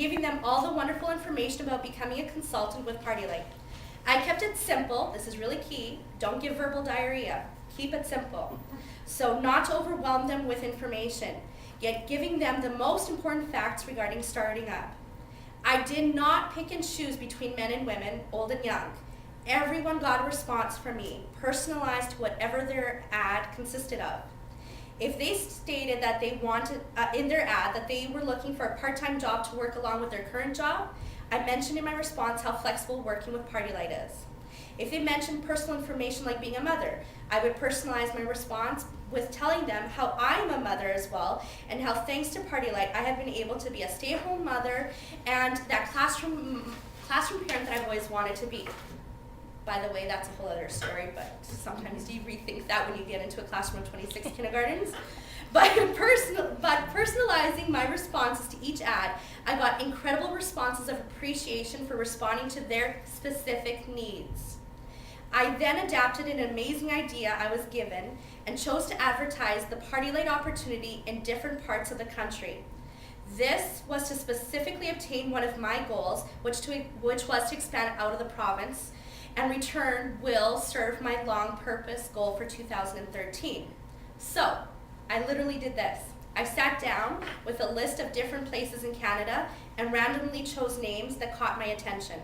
giving them all the wonderful information about becoming a consultant with Party Light. I kept it simple. This is really key. Don't give verbal diarrhea. Keep it simple. So not to overwhelm them with information, yet giving them the most important facts regarding starting up. I did not pick and choose between men and women, old and young. Everyone got a response from me, personalized to whatever their ad consisted of. If they stated that they wanted, in their ad, that they were looking for a part-time job to work along with their current job, I mentioned in my response how flexible working with Party Light is. If they mentioned personal information like being a mother, I would personalize my response with telling them how I am a mother as well, and how thanks to Party Light, I have been able to be a stay-at-home mother and that classroom parent that I've always wanted to be. By the way, that's a whole other story, but sometimes you rethink that when you get into a classroom of 26 kindergartens. But personalizing my responses to each ad, I got incredible responses of appreciation for responding to their specific needs. I then adapted an amazing idea I was given and chose to advertise the Party Light opportunity in different parts of the country. This was to specifically obtain one of my goals, which was to expand out of the province, and return will serve my long purpose goal for 2013. So, I literally did this. I sat down with a list of different places in Canada and randomly chose names that caught my attention.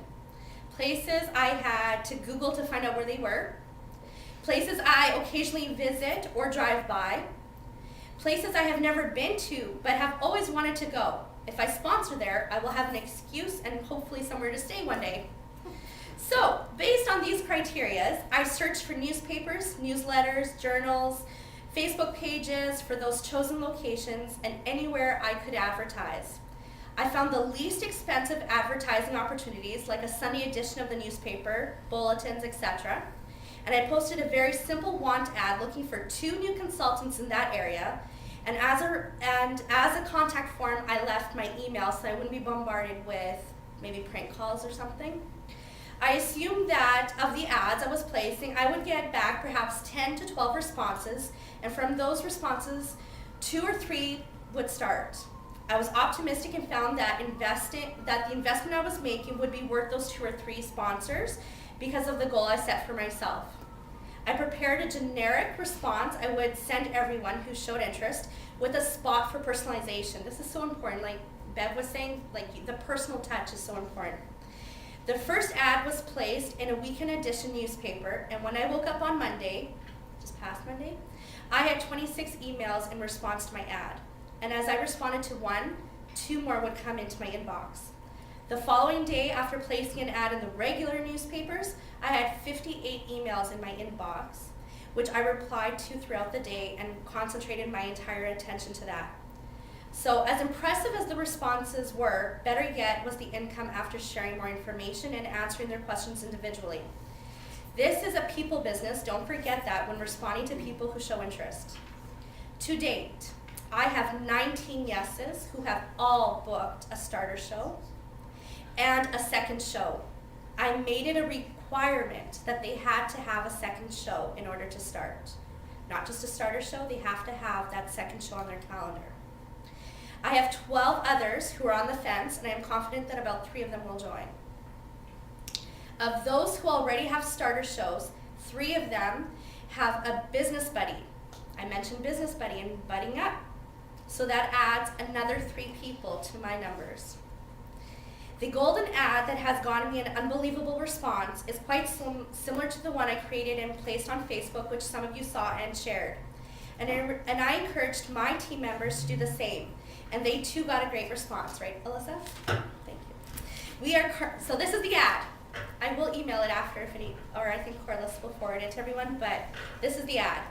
Places I had to Google to find out where they were, places I occasionally visit or drive by, places I have never been to but have always wanted to go. If I sponsor there, I will have an excuse and hopefully somewhere to stay one day. So, based on these criteria, I searched for newspapers, newsletters, journals, Facebook pages for those chosen locations, and anywhere I could advertise. I found the least expensive advertising opportunities, like a Sunday edition of the newspaper, bulletins, etc. And I posted a very simple want ad looking for 2 new consultants in that area. And as a contact form, I left my email so I wouldn't be bombarded with maybe prank calls or something. I assumed that of the ads I was placing, I would get back perhaps 10 to 12 responses, and from those responses, 2 or 3 would start. I was optimistic and found that the investment I was making would be worth those 2 or 3 sponsors because of the goal I set for myself. I prepared a generic response I would send everyone who showed interest with a spot for personalization. This is so important, like Bev was saying, like the personal touch is so important. The first ad was placed in a weekend edition newspaper, and when I woke up on Monday, just past Monday, I had 26 emails in response to my ad. And as I responded to one, 2 more would come into my inbox. The following day, after placing an ad in the regular newspapers, I had 58 emails in my inbox, which I replied to throughout the day and concentrated my entire attention to that. So as impressive as the responses were, better yet was the income after sharing more information and answering their questions individually. This is a people business, don't forget that when responding to people who show interest. To date, I have 19 yeses who have all booked a starter show and a second show. I made it a requirement that they had to have a second show in order to start. Not just a starter show, they have to have that second show on their calendar. I have 12 others who are on the fence, and I am confident that about 3 of them will join. Of those who already have starter shows, 3 of them have a business buddy. I mentioned business buddy and budding up. So that adds another 3 people to my numbers. The golden ad that has gotten me an unbelievable response is quite similar to the one I created and placed on Facebook, which some of you saw and shared. And I encouraged my team members to do the same. And they too got a great response, right, Alyssa? Thank you. So this is the ad. I will email it after or I think Corliss will forward it to everyone, but this is the ad.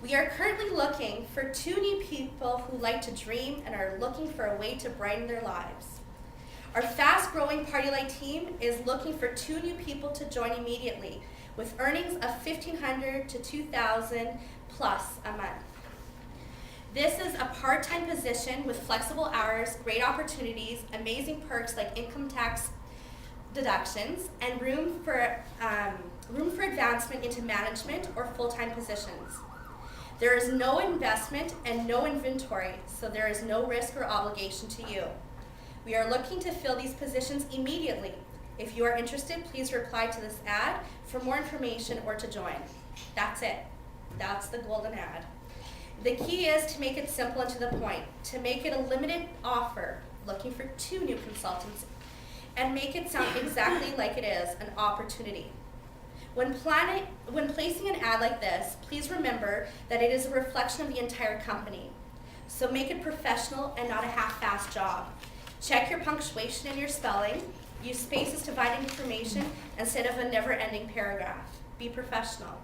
We are currently looking for 2 new people who like to dream and are looking for a way to brighten their lives. Our fast-growing Party Light team is looking for 2 new people to join immediately with earnings of $1,500 to $2,000 plus a month. This is a part-time position with flexible hours, great opportunities, amazing perks like income tax deductions, and room for advancement into management or full-time positions. There is no investment and no inventory, so there is no risk or obligation to you. We are looking to fill these positions immediately. If you are interested, please reply to this ad for more information or to join. That's it. That's the golden ad. The key is to make it simple and to the point, to make it a limited offer, looking for 2 new consultants, and make it sound exactly like it is, an opportunity. When placing an ad like this, please remember that it is a reflection of the entire company. So make it professional and not a half-assed job. Check your punctuation and your spelling. Use spaces to provide information instead of a never-ending paragraph. Be professional.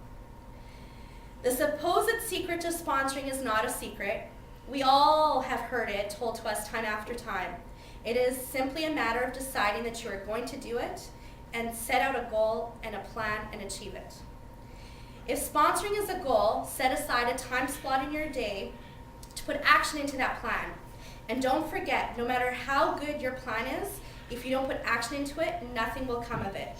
The supposed secret to sponsoring is not a secret. We all have heard it told to us time after time. It is simply a matter of deciding that you are going to do it and set out a goal and a plan and achieve it. If sponsoring is a goal, set aside a time slot in your day to put action into that plan. And don't forget, no matter how good your plan is, if you don't put action into it, nothing will come of it.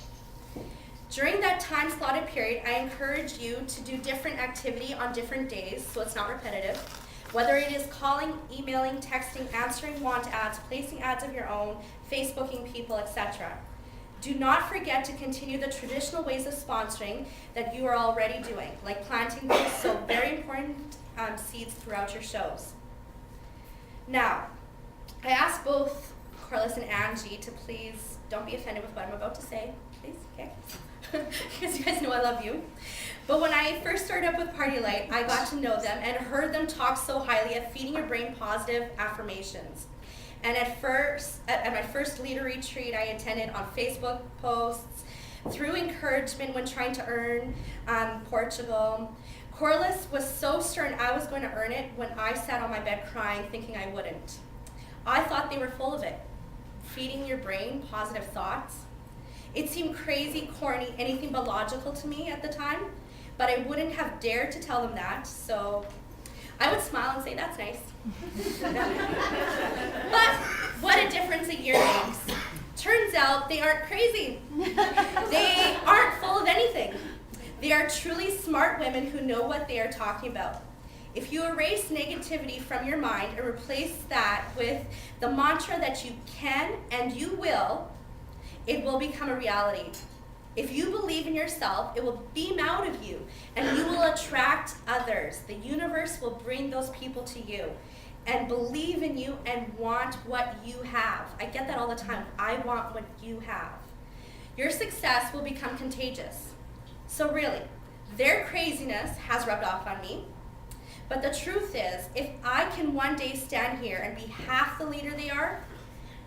During that time slotted period, I encourage you to do different activity on different days so it's not repetitive. Whether it is calling, emailing, texting, answering want ads, placing ads of your own, Facebooking people, etc. Do not forget to continue the traditional ways of sponsoring that you are already doing, like planting these so very important seeds throughout your shows. Now, I asked both Corliss and Angie to please don't be offended with what I'm about to say, please, okay? Because you guys know I love you. But when I first started up with Party Light, I got to know them and heard them talk so highly of feeding your brain positive affirmations. And at my first leader retreat I attended on Facebook posts, through encouragement when trying to earn Portugal, Corliss was so certain I was going to earn it when I sat on my bed crying thinking I wouldn't. I thought they were full of it, feeding your brain positive thoughts. It seemed crazy, corny, anything but logical to me at the time, but I wouldn't have dared to tell them that, so I would smile and say, that's nice. But what a difference a year makes. Turns out they aren't crazy. They aren't full of anything. They are truly smart women who know what they are talking about. If you erase negativity from your mind and replace that with the mantra that you can and you will, it will become a reality. If you believe in yourself, it will beam out of you and you will attract others. The universe will bring those people to you and believe in you and want what you have. I get that all the time. I want what you have. Your success will become contagious. So really, their craziness has rubbed off on me. But the truth is, if I can one day stand here and be half the leader they are,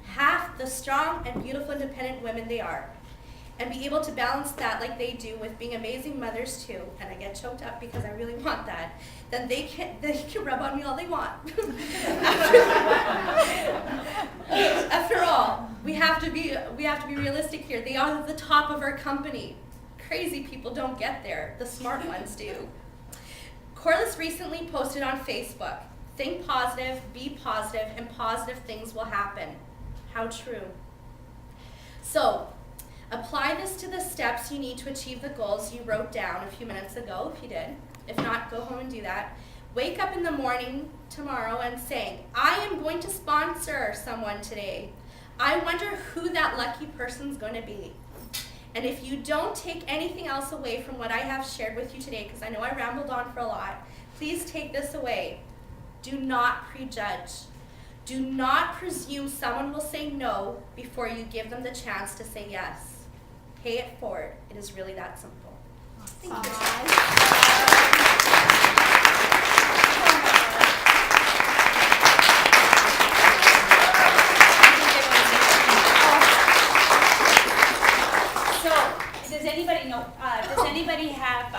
half the strong and beautiful independent women they are, and be able to balance that like they do with being amazing mothers too, and I get choked up because I really want that, then they can rub on me all they want. After all, we have to be realistic here. They are the top of our company. Crazy people don't get there. The smart ones do. Corliss recently posted on Facebook, think positive, be positive, and positive things will happen. How true. So, apply this to the steps you need to achieve the goals you wrote down a few minutes ago, if you did. If not, go home and do that. Wake up in the morning tomorrow and say, I am going to sponsor someone today. I wonder who that lucky person's going to be. And if you don't take anything else away from what I have shared with you today, because I know I rambled on for a lot, please take this away. Do not prejudge. Do not presume someone will say no before you give them the chance to say yes. Pay it forward. It is really that simple. Thank you. So, does anybody know? Does anybody have